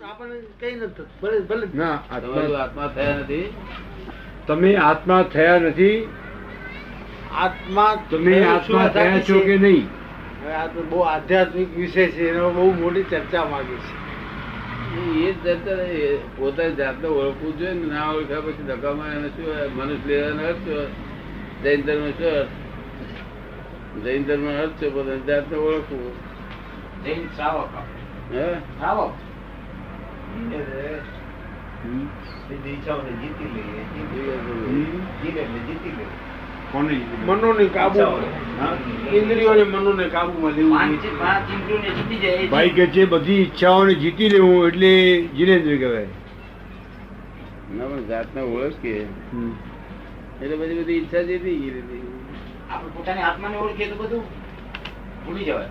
આપણને કઈ નથી ભલે ભલે ના, આત્મા થયા નથી. તમે આત્મા થયા નથી. આત્મા તમે આત્મા થયા છો કે નહીં? હવે આ તો બહુ આધ્યાત્મિક વિષય છે, એનો બહુ મોટી ચર્ચા માંગી છે. એ જ જતા પોતાની જાતને ઓળખવું જોઈએ ને. ના ઓળખ્યા પછી ધક્કામાં એને શું મનુષ્ય લેવાનો અર્થ છે? જૈન ધર્મ શું અર્થ? જૈન ધર્મ અર્થ છે પોતાની જાતને ઓળખવું. જૈન શ્રાવક હે શ્રાવક મનોને કાબુ, ઇન્દ્રિયોને મનોને કાબુમાં લેવું. પાંચ ઇન્દ્રિયોને જીતી જાય એ ભાઈ કે છે બધી ઈચ્છાઓને જીતી લેવું એટલે જીનેન્દ્ર કહેવાય. ના પણ જાતને ઓળખીએ એટલે બધી બધી ઈચ્છા જીતી ગઈ હતી. આપણે પોતાની આત્માને ઓળખીએ તો બધું ભૂલી જવાય.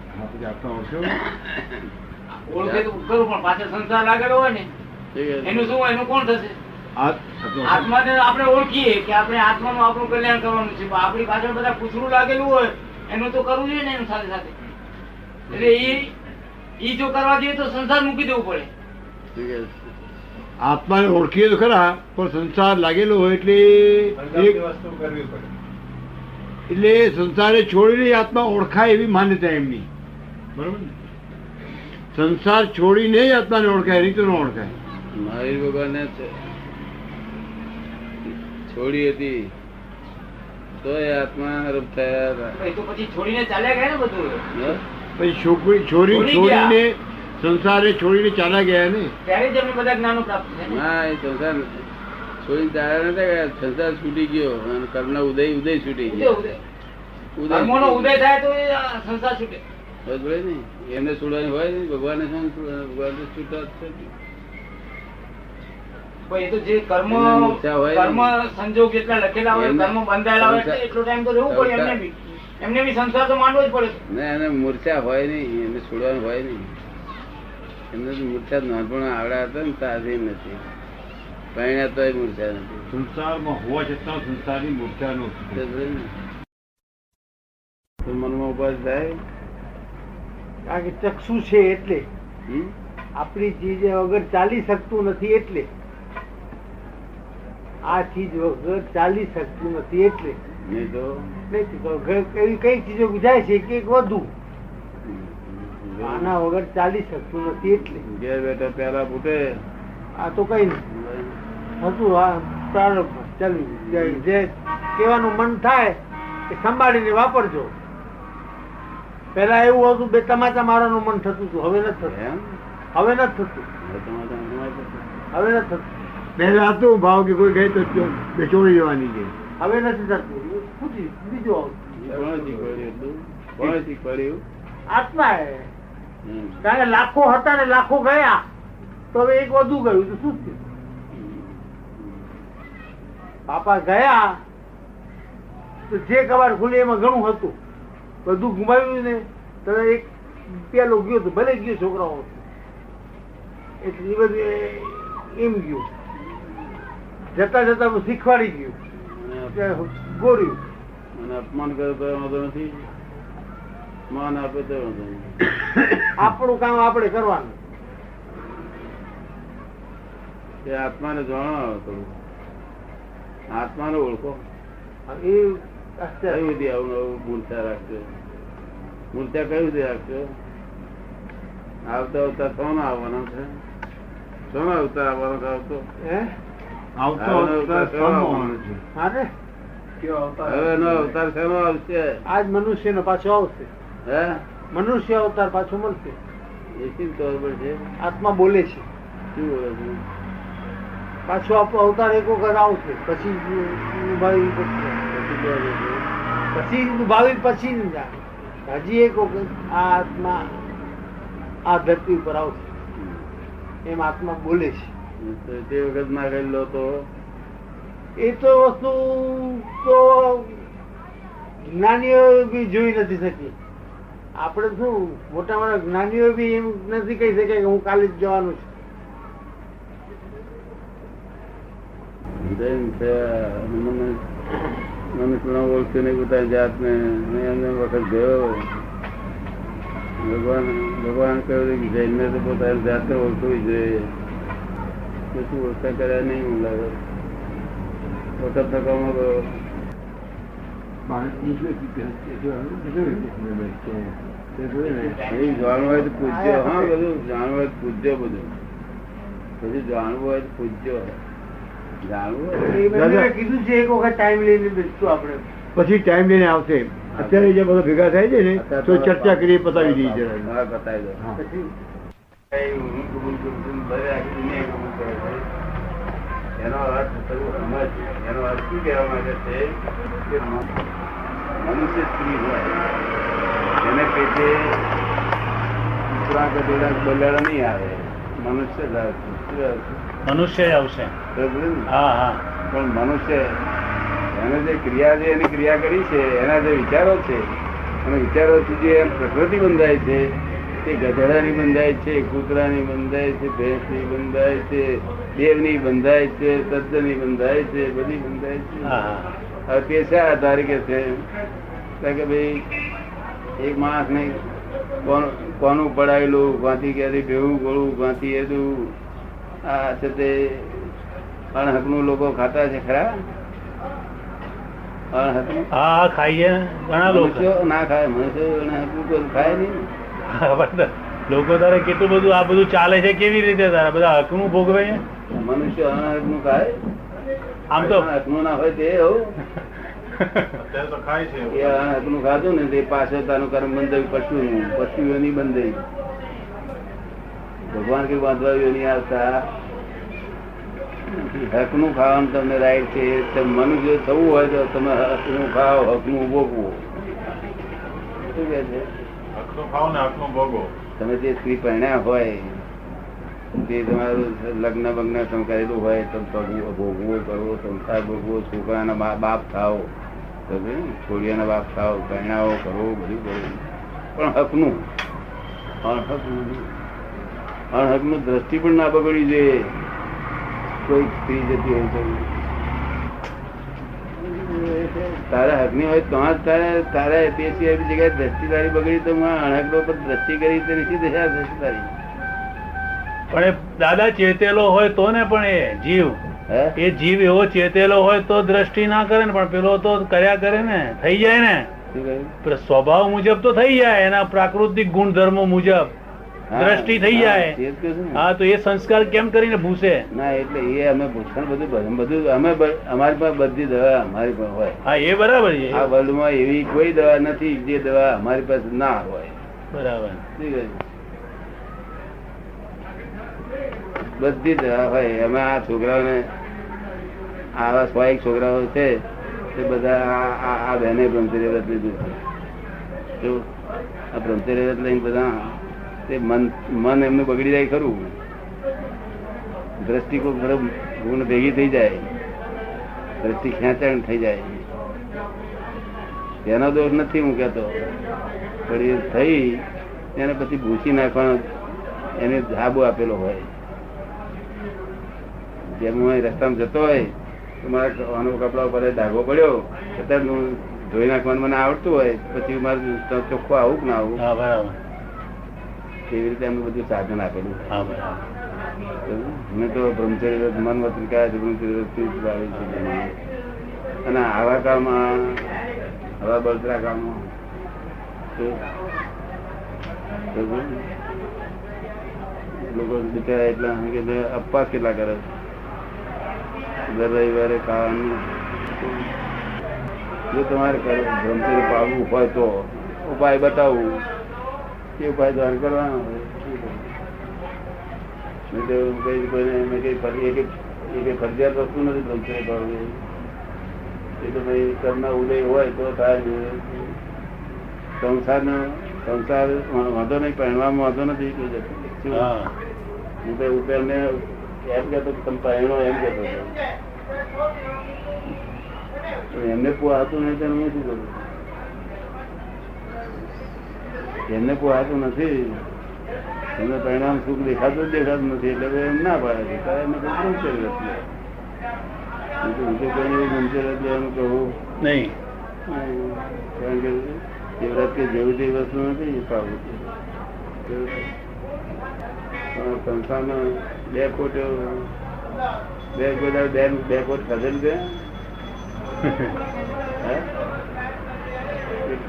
ઓળખે તો ખરું, પણ પાછળ સંસાર લાગેલો હોય ને એનું શું હોય, એનું કોણ થશે? આત્માને આપણે ઓળખીએ કે આપણે આત્માનું આપણું કલ્યાણ કરવાનું છે, પણ આપણી પાછળ બધા પૂછડું લાગેલું હોય એનું તો કરવું જોઈએ ને એનું સાથે સાથે. એટલે એ જો કરવા જોઈએ તો સંસાર મૂકી દેવું પડે. આત્માને ઓળખીએ તો ખરા, પણ સંસાર લાગેલો હોય એટલે એટલે સંસારે છોડીને આત્મા ઓળખાય એવી માન્યતા એમની. બરોબર ને? સંસાર છોડીને જ આત્માને ઓળખાય, રીતે ન ઓળખાય. મહાવીર ભગવાને છોડી હતી તો એ આત્મા રૂપ થયા હતા. એ તો પછી છોડીને ચાલ્યા ગયા ને બધું. પછી છોડીને સંસારે છોડીને ચાલ્યા ગયા ને, ત્યારે જ એમને બધા જ્ઞાનો પ્રાપ્ત થયા ને. ના, એ સંસાર છોડીને ચાલ્યા નતા ગયા. સંસાર છૂટી ગયો અને કર્મનો ઉદય છૂટી ગયો. કર્મોનો ઉદય થાય તો એ સંસાર છૂટે. બરાબર ને? એમને છોડવાની હોય ને, ભગવાને શું ભગવાન તો છૂટા જ છે. એ તો જે કર્મ સંજોગ જેટલા લખેલા હોય, કર્મ બંધાયેલા હોય એટલો ટાઈમ તો રહેવું પડે એમને બી સંસાર તો માંડવો જ પડે. ના, એને મૂર્છા હોય નહીં, એને છોડવાનું હોય નહીં. એમને તો મૂર્છા નાનપણ આવડા હતા ને તાજી નથી, પરિણ્યા તો મૂર્છા નથી. સંસારમાં હોવા છતાં સંસારની મૂર્છા નથી. મનમાં ઉપાસ થાય. કારણ કે ચક્ષુ છે એટલે આપણી ચીજ વગર ચાલી શકતું નથી, એટલે આ ચીજ વગર ચાલી શકતું નથી, એટલે નહીં તો એવી કઈ ચીજો જાય છે કે વધુ આના વગર ચાલી શકતું નથી, એટલે ઘેર બેઠા પેલા ફૂટે આ તો કઈ નહીં હતું. આ પ્રારંભ ચાલ્યું, જે કહેવાનું મન થાય એ સંભાળીને વાપરજો. પેલા એવું હતું બે તમાચા મારવાનું મન થતું હતું, હવે નથી થતું. હવે નથી થતું, હવે નથી થતું. પહેલા હતું ભાવ કે કોઈ ગઈ તો છોડી દેવાની છે, હવે નથી થતું. બીજું શીખવાડ્યું આત્મા કારણ કે લાખો હતા ને લાખો ગયા તો હવે એક વધુ ગયું તો શું થયું? બાપા ગયા તો જે કબાટ ખુલી એમાં ઘણું હતું, બધું ગુમાવ્યું ને તો એક પેલો ગયો તો ભલે ગયો છોકરાઓ એટલે એ બધું એમ ગયું, જતા જતા શીખવાડી ગયું ગોર્યું. અને અપમાન કરે તો વાંધો નથી, માન આપે તો વાંધો નથી. આપણું કામ આપણે કરવાનું. એ આત્માને જાણો, થોડું આત્માને ઓળખો. એ કઈ બધી આવું નવું મૂર્છા રાખજો. મૂર્છા કઈ બધી રાખજો. આવતા આવતા સોનો આવવાનો છે, સોનો અવતાર આવવાનો આવતો હવે એનો અવતાર શેનો આવશે? આજ મનુષ્ય નો પાછો આવશે. હે મનુષ્ય અવતાર પાછો મળશે. એ શી ખબર છે? આત્મા બોલે છે શું બોલે છે? પાછો અવતાર એક વખત આવશે, પછી ભાવિ પછી હજી એક વખત આ આત્મા આ ધરતી ઉપર આવશે. એમ આત્મા બોલે છે. તે વખત ના કરેલો તો એ તો વસ્તુ તો જ્ઞાનીઓ બી જોઈ નથી શકી. આપણે શું મોટા મોટા જ્ઞાનીઓ બી એમ નથી કહી શકે કે હું કાલે જ જવાનું છું. ઓળખ્યું નહીં પોતાની જાતને. એમને વખત ગયો ભગવાન કહ્યું કે જૈનને તો પોતાની જાતે ઓળખવી જોઈએ, કશું ઓળખા કર્યા નહીં. હું લાગે વખત થકામાં ગયો. જાણવું હોય તો પૂજ્ય. હા, બધું જાણવું હોય તો પૂજ્ય. બધું જાણવું હોય તો પૂજ્ય. જાણવું કીધું છે એક વખત ટાઈમ લઈને બેસતું આપણે, પછી ટાઈમ લઈને આવશે. અત્યારે જે બધા ભેગા થાય છે ને તો ચર્ચા કરી પતાવી દઈએ છે. બતાવી દો. હું કબૂલ કરું છું, ભલે આખી દુનિયા કબૂલ કરે છે. એનો અર્થ થયું સમજ. એનો અર્થ શું કહેવા માંગે છે કે મનુષ્ય સ્ત્રી હોય એને પેટે કૂતરા ગધેડા બગાડા નહીં આવે, મનુષ્ય જ આવશે. મનુષ્ય આવશે. હા હા. પણ મનુષ્ય એને જે ક્રિયા છે, એની ક્રિયા કરી છે, એના જે વિચારો છે, અને વિચારોથી જે પ્રકૃતિ બંધાય છે તે ગધેડાની બંધાય છે, કૂતરાની બંધાય છે, ભેંસની બંધાય છે, દેવની બંધાય છે, તદ્દની બંધાય છે, બધી બંધાય છે. હવે તે શા આધારે કે છે કે ભાઈ એક માણસ ને કોનું પડાયેલું, ક્યાંથી ક્યાંથી ભેવું ગોળું, ક્યાંથી એદું આ છે તે અણહકનું લોકો ખાતા છે ખરા? હા, ખાઈએ ઘણા લોકો. ના ખાય મનુષ્યો અણહકનું કોઈ ખાય નહીં. લોકો તારે કેટલું બધું આ બધું ચાલે છે, કેવી રીતે તારે બધા હકનું ભોગવે છે? મનુષ્ય અણહકનું ખાય? આમ તો હકનું ના હોય તે એવું હકનું ખાધું ને તે પાછળ તારું કર્મ બંધાયું. પશુઓની બંધાઈ. ભગવાન કઈ બાંધવાઓ નહીં આવતા. હકનું ખાવાનું તમને રાઈટ છે. મનુષ્ય થવું હોય તો તમે હકનું ખાઓ, હકનું ભોગવો. શું કે છે? તમે જે સ્ત્રી પરણ્યા હોય, જે તમારું લગ્ન બગ્ન સંકળાયેલું હોય, તમે ભોગવો કરો, સંસાર ભોગવો, છોકરાના બાપ થાવ, છોડીઓના બાપ થાવ, પરણાવો કરો, બધું કરો, પણ હકનું. અણહકનું દ્રષ્ટિ પણ ના બગડવી જોઈએ. કોઈ સ્ત્રી જતી હોય તો તારા હકની હોય તો તારા તે સિવાય જગ્યાએ દ્રષ્ટિ તારી બગડી તો અણહક પર દ્રષ્ટિ કરી તો નથી દશા દ્રષ્ટિ તારી. પણ એ દાદા ચેતેલો હોય તો ને, પણ એ જીવ એવો ચેતેલો હોય તો દ્રષ્ટિ ના કરે ને, પણ પેલો તો કર્યા કરે ને, થઈ જાય ને. સ્વભાવ મુજબ તો થઈ જાય, એના પ્રાકૃતિક ગુણધર્મો મુજબ દ્રષ્ટિ થઈ જાય. હા, તો એ સંસ્કાર કેમ કરીને ભૂસે ના? એટલે એ અમે ભૂષણ બધું અમે અમારી પાસે બધી દવા અમારી પાસે હોય. હા, એ બરાબર છે. આ વર્લ્ડ માં એવી કોઈ દવા નથી જે દવા અમારી પાસે ના હોય. બરાબર. બધી દવા હોય. અમે આ છોકરાઓને આવા 100 છોકરાઓ છે તે બધા આ બહેને બ્રહ્મચર્ય વ્રત લીધું છે. આ બ્રહ્મચર્ય વ્રત લઈને બધા મન એમનું બગડી જાય ખરું. દ્રષ્ટિ કોઈ ગુણ ભેગી થઈ જાય, દ્રષ્ટિ ખેંચાણ થઈ જાય. તેનો દોષ નથી હું કહેતો, પણ એ થઈ એને પછી ભૂસી નાખવાનો એને ધાબો આપેલો હોય. જેમ હું રસ્તામાં જતો હોય તો મારા કપડા ઉપર ધાગો પડ્યો, અત્યારે હું ધોઈ નાખવાનું મને આવડતું હોય, પછી મારે ચોખ્ખું આવું કે ના આવું. બરાબર. એવી રીતે એમનું બધું સાધન આપેલું. મેં તો બ્રહ્મચર્ય મન વત્રિકા બ્રહ્મચર્ય અને આવા કામમાં હવા બળતરા કામમાં લોકો બિચારા એટલા અપવાસ કેટલા કરે. દર રવિવારે ખાવાનું. જો તમારે બ્રહ્મચર્ય પાડવું હોય તો ઉપાય બતાવવું, એ ઉપાય દ્વારા કરવાનો. ફરજિયાત વસ્તુ નથી બ્રહ્મચર્ય પાડવું. એ તો ભાઈ કર્મના ઉદય હોય તો થાય. સંસાર વાંધો નહીં, પહેરવામાં વાંધો નથી. હું તો એમને એમ કહેતો તમે પહેરણો એમ કહેતો એમને પોહાતું નહીં તો હું શું કરું? એમને પોહાતું નથી, એમને પરિણામ સુખ દેખાતું જ દેખાતું નથી, એટલે એમ ના પાડે છે. એમને કોઈ બ્રહ્મચર્ય નથી. હું તો કોઈ બ્રહ્મચર્ય લેવાનું કહું નહીં, કારણ કે એ વ્રત કે જેવું તે વસ્તુ નથી પાડવું. સંસ્થામાં 2 કોટ ખસેલ છે.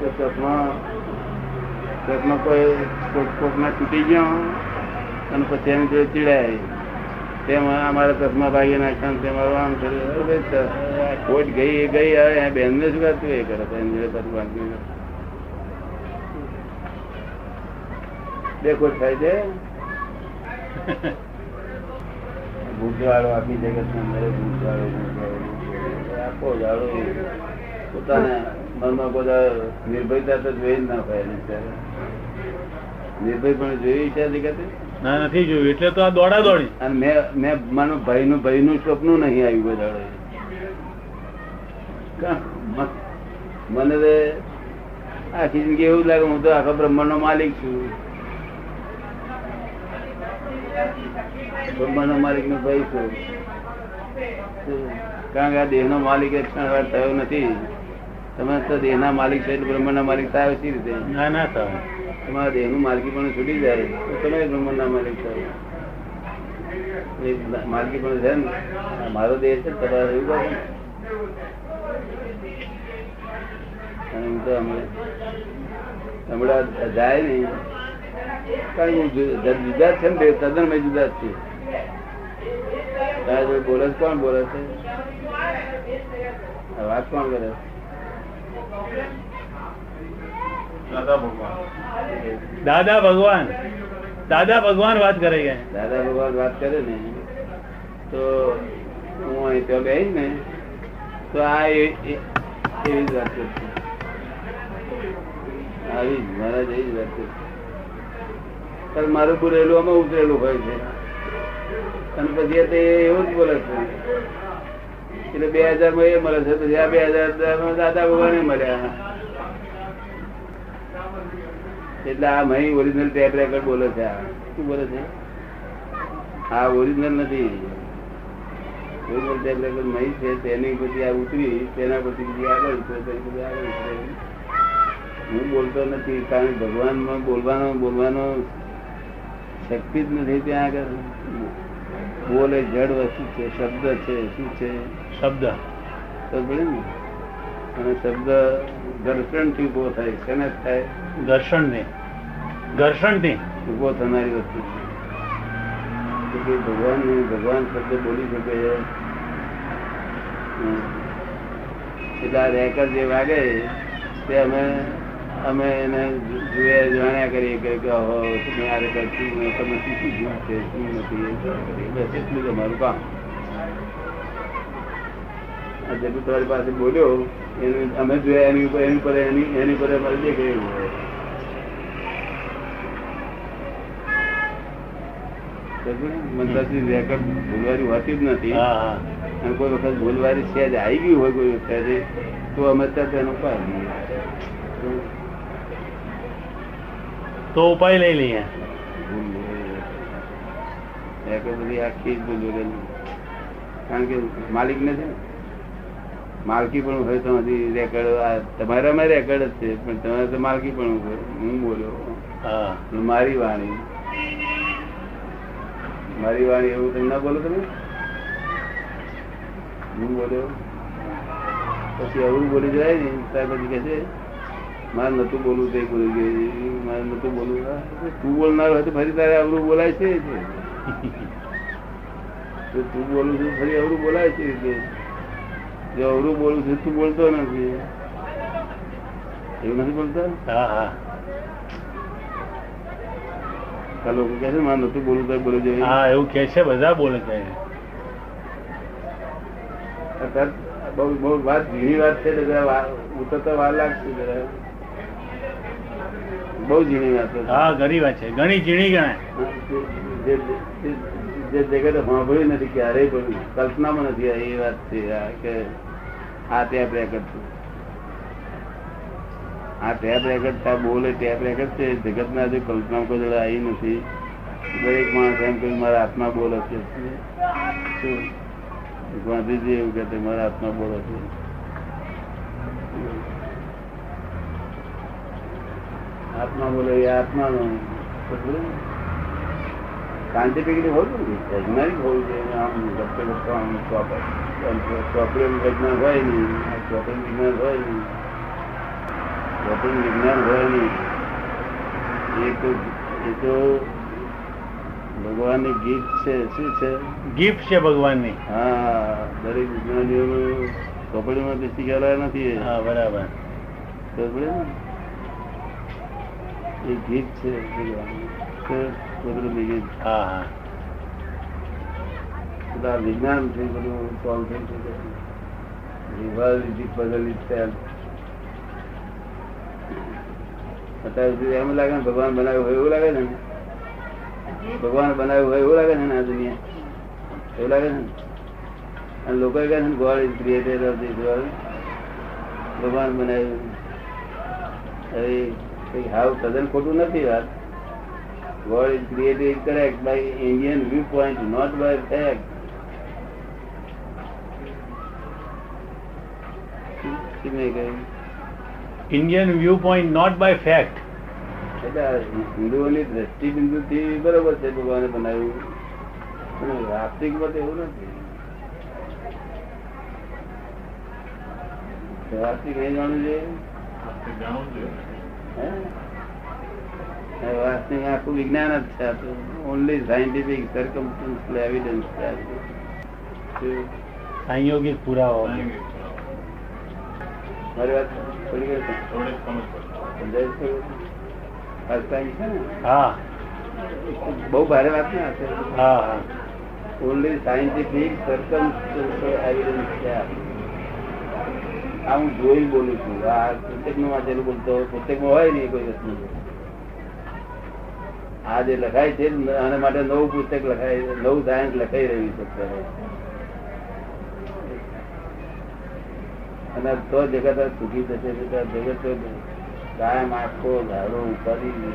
ચશ્મા કોકના તૂટી ગયો અને પછી એની જોડે ચીડાય તેમાં અમારા ચશ્મા ભાગી નાખ્યા તેમાં આમ ખોટ ગઈ એ ગઈ. હવે બેન ને શું કરતું એ કરે બેન જોડે પાછું ભાગ્યું 2 કોટ થાય છે. ભૂતવાળો આખી જગત અંદર ભૂતવાળો આખો જાડો પોતાના મનમાં બધા નિર્ભયતા તો જોઈ જ ના પાય. નિર્ભય પણ જોયું છે જગતે ના નથી જોયું એટલે તો આ દોડા દોડી. અને મેં માનું ભાઈનું સ્વપ્ન નહીં આવ્યું બધા. મને આખી જિંદગી એવું લાગે હું તો આખા બ્રહ્માંડ નો માલિક છું. બ્રહ્માંડ નો માલિક નો ભાઈ છું. કારણ કે આ દેહ નો માલિક એક ક્ષણ વાર થયો નથી. તમે તો દેહ ના માલિક છો એટલે બ્રહ્માંડ ના માલિક થાય સી રીતે? ના ના થાય. તમારા દેહ નું માલકી પણ છૂટી જાય તો તમે બ્રહ્માંડ ના માલિક થાય. માલકી પણ છે ને મારો દેહ છે તમારે એવું કહે. અને હું તો હમણાં જાય નઈ કારણ કે જુદા છે ને તદ્દન મેં જુદા જ છે. તારા જોડે બોલે કોણ બોલે છે? વાત કોણ કરે? દાદા ભગવાન વાત કરે છે. દાદા ભગવાન વાત કરે ને તો હું અહીં ત્યાં બેહીશ ને તો આ એવી જ વાત કરશે. આવી જ મારા જેવી જ વાત કરશે. મારું બોલેલું આમાં ઉતરેલું હોય છે અને પછી તે એવું જ બોલે છે. એટલે 2000 માં એ મળે છે પછી આ 2000 માં દાદા ભગવાન મળ્યા. એટલે આ મહી ઓરિજિનલ ટેપ રેકર્ડ બોલે છે. આ શું બોલે છે? આ ઓરિજિનલ નથી. ઓરિજિનલ ટેપ રેકર્ડ મહી છે તેની પછી આ ઉતરી તેના પછી બીજી આગળ ઉતરે તેની પછી આગળ ઉતરે. હું બોલતો નથી કારણ કે ભગવાનમાં બોલવાનો શક્તિ જ નથી. ત્યાં આગળ બોલે જડ વસ્તુ છે, શબ્દ છે. શું છે? શબ્દ. ને અને શબ્દ ઘર્ષણ થી ઉભો થાય. શેને થાય? ઘર્ષણ થી ઉભો થનારી વસ્તુ છે. ભગવાન શબ્દ બોલી શકે છે. એટલે આ રેકર્ડ જે વાગે તે અમે એને જાણ્યા કરીએ કે આ રેકર્ડ તમે શું શું છે શું નથી બસ એટલું જ અમારું કામ. જેટલું તમારી પાસે બોલ્યો એનું અમે જોયા એની પર અમારે દેખાયું હોય. રેકર્ડ ભૂલવાની હોતી જ નથી. અને કોઈ વખત ભૂલવાની સહેજ આવી ગયું હોય કોઈ વખતે તો અમે ત્યાં તેનો ઉપાય લઈએ. તો ઉપાય લઈ લઈએ. રેકર્ડ બધી આખી જ ભૂલ કારણ કે માલિક ને છે ને માલકી પણ હોય તો રેકર્ડ તમારામાં રેકર્ડ જ છે પણ તમારે તો માલકી પણ હોય. હું બોલ્યો મારી વાણી એવું તમે ના બોલો. તમે હું બોલ્યો પછી એવું બોલી જાય ને ત્યાર પછી કે છે મારે નતું બોલવું તે બોલી ગઈ. મારે નતું બોલવું. તું બોલનાર હોય તો ફરી તારે અવરું બોલાય છે. તું બોલું છું ફરી અવરું બોલાય છે. જો અવરું બોલું છું તું બોલતો નથી એવું નથી બોલતા. લોકો કે છે મારે નતું બોલવું તો બોલવું જોઈએ. એવું કે છે બધા બોલે છે. બહુ વાત ઝીણી વાત છે ઉતરતા વાર લાગશે. બહુ ઝીણી વાત છે. ઘણી વાત છે. ઘણી ઝીણી ગણાય. જે જગત સાંભળ્યું નથી ક્યારેય પણ કલ્પનામાં નથી એ વાત છે કે આ ટેપ રેકર્ડ છે. આ ટેપ રેકર્ડ બોલે ટેપ રેકર્ડ છે. જગત ના હજુ કલ્પના કોઈ જોડે આવી નથી. દરેક માણસ એમ કહ્યું મારા આત્મા બોલે છે. ગાંધીજી એવું કહેते મારા આત્મા બોલે છે. આત્મા બોલે એ આત્માનો સાયન્ટિફિકલી હોવું ને, વૈજ્ઞાનિક હોવું જોઈએ. આમ ગપ્પે ગપ્પા આમ ચોપડીનું વિજ્ઞાન હોય નહીં, ચોપડીનું વિજ્ઞાન હોય નહીં, ચોપડીનું વિજ્ઞાન હોય નહીં. એ તો ભગવાનની ગીફ્ટ છે. શું છે? ગિફ્ટ છે ભગવાનની. હા, દરેક વિજ્ઞાનીઓનું ચોપડીમાં બેસી ગયેલા નથી. હા, બરાબર. ખબર પડે ને? એ ગીફ્ટ છે ભગવાનની. કુદરતી ગીફ્ટ. હા હા. બધા વિજ્ઞાન છે, બધું સોલ્વ થઈ શકે. અત્યાર સુધી એમ લાગે ને ભગવાન બનાવ્યું હોય એવું લાગે ને, ભગવાન બનાવ્યું હોય એવું લાગે ને આ દુનિયા, એવું લાગે ને. અને લોકો કહે છે God is created of this world, ભગવાન બનાવ્યું. હવે હાવ તદ્દન ખોટું નથી વાત. God is created correct by Indian viewpoint, not by fact. Indian viewpoint, not by fact. એટલે હિન્દુઓની દ્રષ્ટિબિંદુ થી બરોબર છે ભગવાને બનાવ્યું, પણ વાસ્તવિક મત એવું નથી. વાસ્તવિક નહીં જાણવું જોઈએ. વાસ્તવિક આખું વિજ્ઞાન જ છે. ઓનલી સાયન્ટિફિક સર્કમસ્ટન્શિયલ એવિડન્સ છે. સંયોગિક પુરાવો. મારી વાત થોડી ગઈ છે? સમજાય છે? છે ને? હા બહુ ભારે વાત ના હશે. હા હા. ઓનલી સાયન્ટિફિક સર્કમસ્ટન્શિયલ એવિડન્સ છે. આ હું જોઈ બોલું છું. આ પુસ્તકનું વાંચેલું બોલતો, પુસ્તકમાં હોય નહીં કોઈ વસ્તુ. આ જે લખાય છે આના માટે નવું પુસ્તક લખાય, નવું સાયન્સ લખાઈ રહ્યું છે અત્યારે. અને તો જગત સુખી થશે. જગત કાયમ આખો ધારો ઉપાડી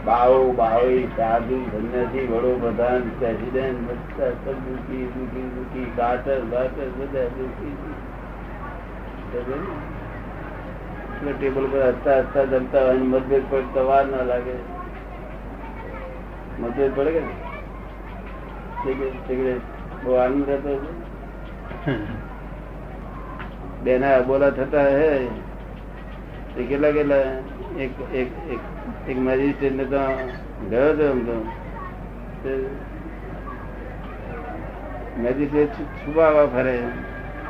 બાવો બાવી સાધુ ધન્યથી વડો પ્રધાન પ્રેસિડેન્ટ બધા સબ દુઃખી દુઃખી દુઃખી કાટર બાટર બધા દુઃખી. ટેબલ પર હસતા હસતા જમતા હોય, મતભેદ પડતા વાર ના લાગે. મતભેદ પડે કે બહુ આનંદ રહેતો છે. બેના બોલા થતા હે કેટલા કેટલા. એક મેજિસ્ટ્રેટ ને તો ગયો હતો એમ તો મેજિસ્ટ્રેટ છુપાવા ફરે.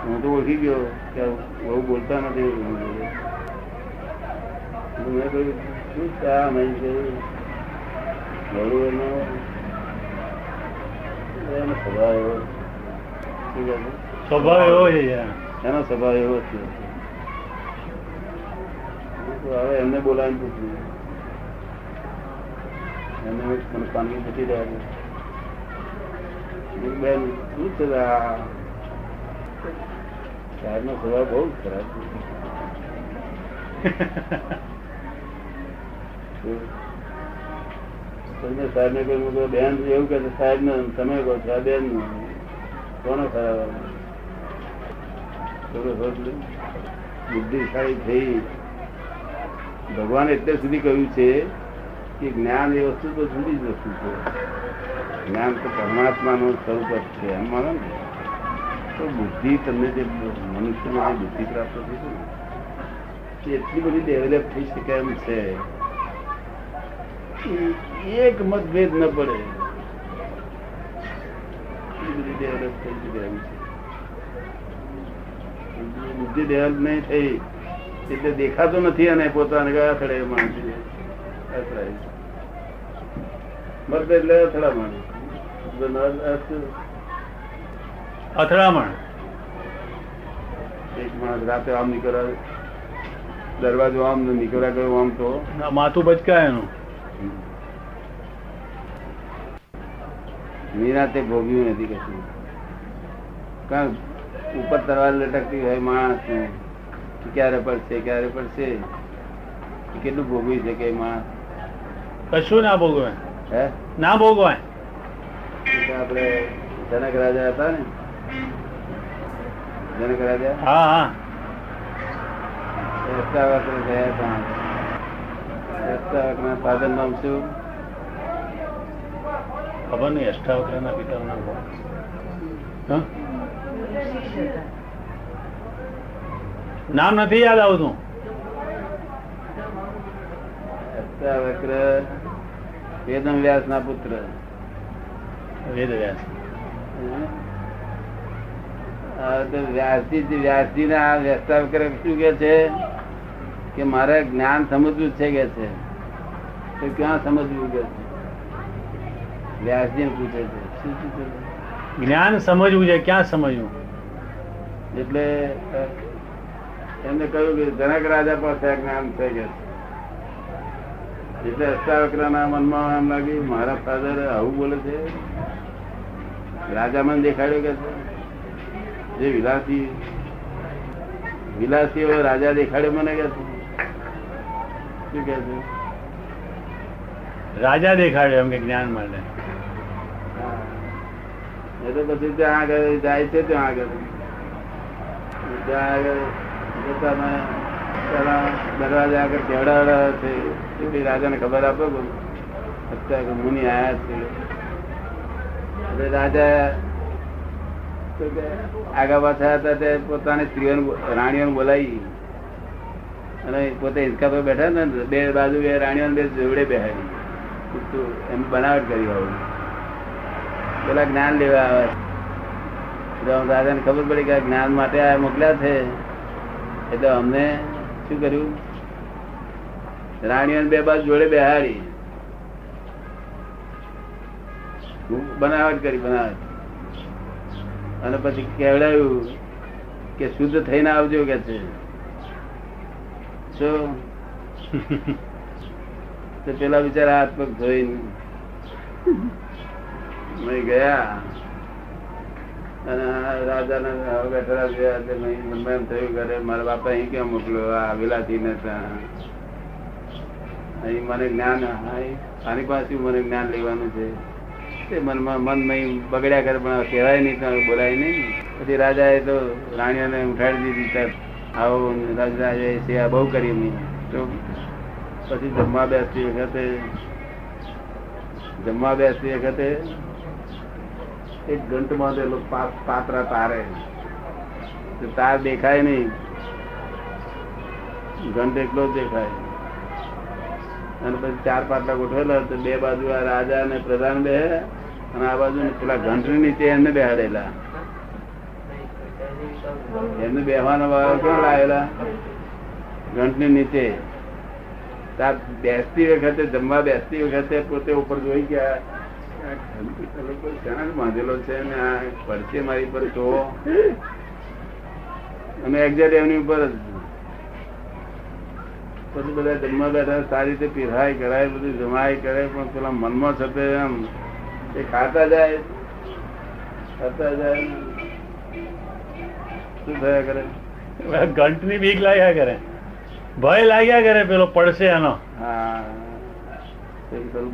હું તો ઓળખી ગયો કે બહુ બોલતા નથી. મેં કહ્યું શું ચા મેજિસ્ટ્રેટ વડું એનો સ્વભાવ એવો. સ્વભાવ એવો છે. એનો સ્વભાવ એવો છે. હવે એમને બોલાવીને પૂછ્યું, એમને મને પાણી પૂછી રહ્યા છે. બેન શું છે? સાહેબ નો સ્વભાવ બહુ ખરાબ છે. સાહેબ ને કહ્યું બેન એવું કે સાહેબ ને તમે કહો છો બેન કોનો ખરાબ? બુદ્ધિશાળી થઈ. ભગવાન એટલે સુધી કહ્યું છે કે જ્ઞાન એ વસ્તુ તો જુદી જ વસ્તુ છે. જ્ઞાન તો પરમાત્માનું સ્વરૂપ જ છે એમ માનો ને. તો બુદ્ધિ તમને જે મનુષ્યમાં જે બુદ્ધિ પ્રાપ્ત થઈ છે ને એટલી બધી ડેવલપ થઈ શકે એમ છે. એક મતભેદ ન પડે એટલી બધી ડેવલપ થઈ શકે એમ છે. બુદ્ધિ ડેવલપ નહીં થઈ એટલે દેખાતો નથી. અને પોતાને અથડે માણસ મતભેદ એટલે અથડામણ. અથડામણ. એક માણસ રાતે આમ નીકળ્યા, દરવાજો આમ નીકળ્યા ગયો આમ તો માથું બચકાય એનું. નિરાતે ભોગ્યું નથી કશું. કારણ ઉપર તરવાર લટકતી હોય માણસ ને ક્યારે પડશે ક્યારે પડશે. કેટલું ભોગવી છે કે માણસ? કશું ના ભોગવાય. હે ના ભોગવાય. આપડે જનક રાજા હતા ને, જનક રાજા હા હા. અષ્ટાવક્ર થયા હતા. અષ્ટાવક્ર ના ફાધર નામ શું? ખબર નહીં અષ્ટાવક્રના પિતાનું નામ હા? નામ નથી યાદ આવતું. અષ્ટાવક્ર વેદમ વ્યાસ ના પુત્ર. વેદવ્યાસ. વ્યાસજી ને આ અષ્ટાવક્ર શું કે છે કે મારે જ્ઞાન સમજવું છે કે છે, તો ક્યાં સમજવું કે છે? વ્યાસજી પૂછે છે શું પૂછે છે? જ્ઞાન સમજવું છે, ક્યાં સમજવું? એટલે એમને કહ્યું કે જનક રાજા પાસે આ જ્ઞાન થઈ ગયા છે. એટલે અષ્ટાવક્ર ના મનમાં એમ લાગ્યું મારા ફાધર આવું બોલે છે. રાજા મને દેખાડ્યો કે છે જે વિલાસી રાજા દેખાડ્યો મને કે છે. શું કે છે? રાજા દેખાડ્યો એમ કે જ્ઞાન માટે. એ તો પછી ત્યાં આગળ જાય છે. ત્યાં આગળ દરવાજા આગળ કેવડાવડા છે. રાજાને ખબર આપો અત્યારે મુનિ આયા છે. એટલે રાજા આગા પાછા હતા તે પોતાની સ્ત્રીઓ રાણીઓ બોલાવી અને પોતે હિંચકા પર બેઠા ને બે બાજુ બે રાણીઓ બે જોડે બેહાડી એમ બનાવટ કરી આવું પેલા જ્ઞાન લેવા આવે. રાજાને ખબર પડી કે જ્ઞાન માટે આ મોકલ્યા છે. એટલે અમને શું કર્યું, રાણીઓ બે બાજુ જોડે બેહાડી બનાવટ કરી બનાવટ. અને પછી કહેવડાયું કે શુદ્ધ થઈને આવજો કે છે. શું તો પેલા બિચારા હાથ પગ ધોઈને ગયા અને રાજાને બેઠા મનમાં એમ થયું કે મારા બાપા અહીં કેમ મોકલ્યો આ વિલાતી ને અહીં મને જ્ઞાન આની પાસે મને જ્ઞાન લેવાનું છે. તે મનમાં મન બગડ્યા કરે પણ કહેવાય નહીં, તો બોલાય નહીં. પછી રાજાએ તો રાણીઓને ઉઠાડી દીધી. આવો રાજાએ સેવા બહુ કરી એમની. તો પછી જમવા બેસતી વખતે એક ઘંટ બાંધેલો પાત્રા તારે તાર દેખાય નહીં, ઘંટ એકલો જ દેખાય. અને પછી ચાર પાટલા ગોઠવેલા તો બે બાજુ આ રાજા અને પ્રધાન બે અને આ બાજુ પેલા ઘંટ નીચે એમને બેહાડેલા. એમને બેહવાનો વાળો ક્યાં લાવેલા? ઘંટ ની નીચે. બેસતી વખતે જમવા બેસતી વખતે પોતે ઉપર જોઈ ગયા બાંધેલો છે ને આ પડશે મારી પર તો અમે એક્ઝેક્ટ એમની ઉપર જ. પછી બધા જમવા બેઠા સારી રીતે પીરાય કરાય બધું જમાય કરે પણ પેલા મનમાં છતે એમ એ ખાતા જાય શું થયા કરે? ઘંટ ની બીક લાગ્યા કરે, ભય લાગ્યા કરે પેલો પડશે એનો. હા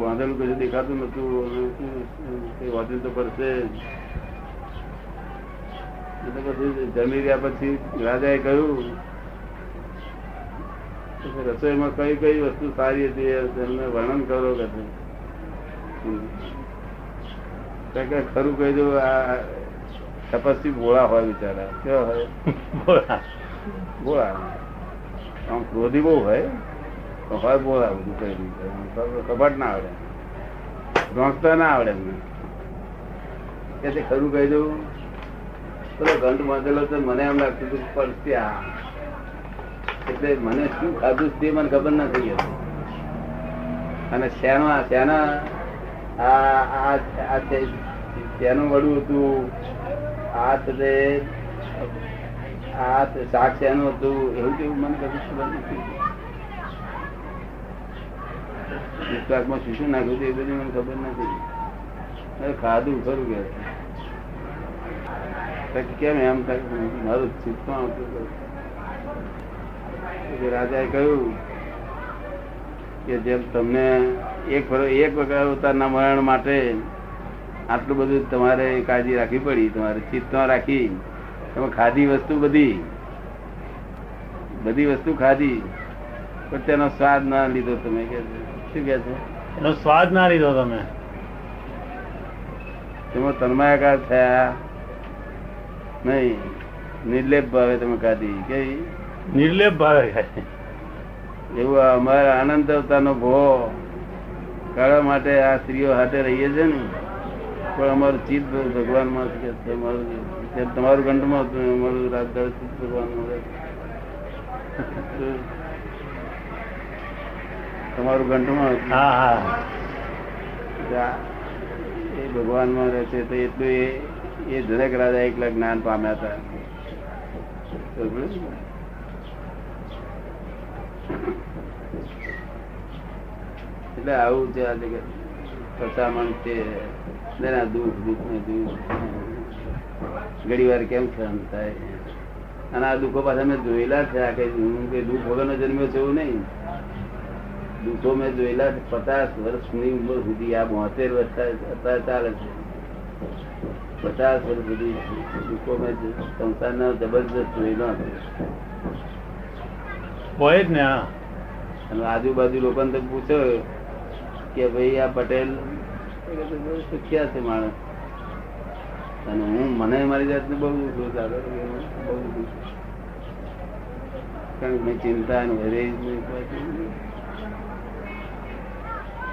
બાંધેલું કશું દેખાતું નતું. વાંચું તો પડશે. પછી જમી રહ્યા પછી રાજાએ કહ્યું રસોઈમાં કઈ કઈ વસ્તુ સારી હતી એમને વર્ણન કરો કે ખરું કહી દઉં. આ તપસ્વી ભોળા હોય બિચારા. કેવા હોય? ભોળા. આમ ક્રોધી બહુ હોય બોલા બધું કઈ રીતે કપટ ના આવડે, રોંકતા ના આવડે એમને. કે ખરું કહી દઉં પેલો ઘંટ બાંધેલો તો મને એમ લાગતું હતું પડશે આ. એટલે મને શું ખાધું તે મને ખબર નથી. અને શેનું વડું હતું, આ શાક શેનું હતું એવું કેવું મને કશું ખબર નથી. શાકમાં શું શું નાખ્યું હતું એ બધી મને ખબર નથી. ખાધું ખરું કે કેમ એમ થાય મારું ચિત્તમાં આવતું. રાજાએ કહ્યું કે જેમ તમને એક વખત અવતારના મરણ માટે આટલું બધું તમારે કાળજી રાખવી પડી, તમારે ચિત્તમાં રાખી તમે ખાધી વસ્તુ બધી વસ્તુ ખાધી પણ તેનો સ્વાદ ના લીધો તમે. કે શું કે છે? એનો સ્વાદ ના લીધો તમે. તેમાં તન્માયાકાર થયા નહીં, નિર્લેપ ભાવે તમે ખાધી કઈ નિર્લેપ ભાવે ખાય. એવું અમારા આનંદ અવતારનો ભો કાઢવા માટે આ સ્ત્રીઓ હાથે રહીએ છે ને, પણ અમારું ચિત્ત ભગવાનમાં છે. તમારું કંઠમાં હતું, અમારું રાત દાડો ચિત્ત ભગવાનમાં રહે. તમારું કંઠમાં હતું. હા હા એ ભગવાનમાં રહે છે. તો એટલું એ જનક રાજા એકલા જ્ઞાન પામ્યા હતા. એટલે આવું છે આ જગત. પચામણ છે દુઃખ દુઃખ ને દુઃખ ઘડી વાર કેમ સહન થાય. અને આ દુઃખો પાછા મેં જોયેલા છે. આ કઈ દુઃખ વગરનો જન્મ્યો છે એવું નહીં. દુઃખો મેં જોયેલા 50 વર્ષની ઉંમર સુધી. આ 72 વર્ષ અત્યારે ચાલે છે. 50 વર્ષ સુધી દુઃખો મેં સંસારનો જબરજસ્ત જોયેલો હોય જ ને. હા અને આજુબાજુ લોકોને તો પૂછો કે ભાઈ આ પટેલ સુખ્યા છે માણસ, અને હું મને મારી જાતને બહુ દુઃખ લાગે, બહુ દુઃખ. કારણ કે મેં ચિંતા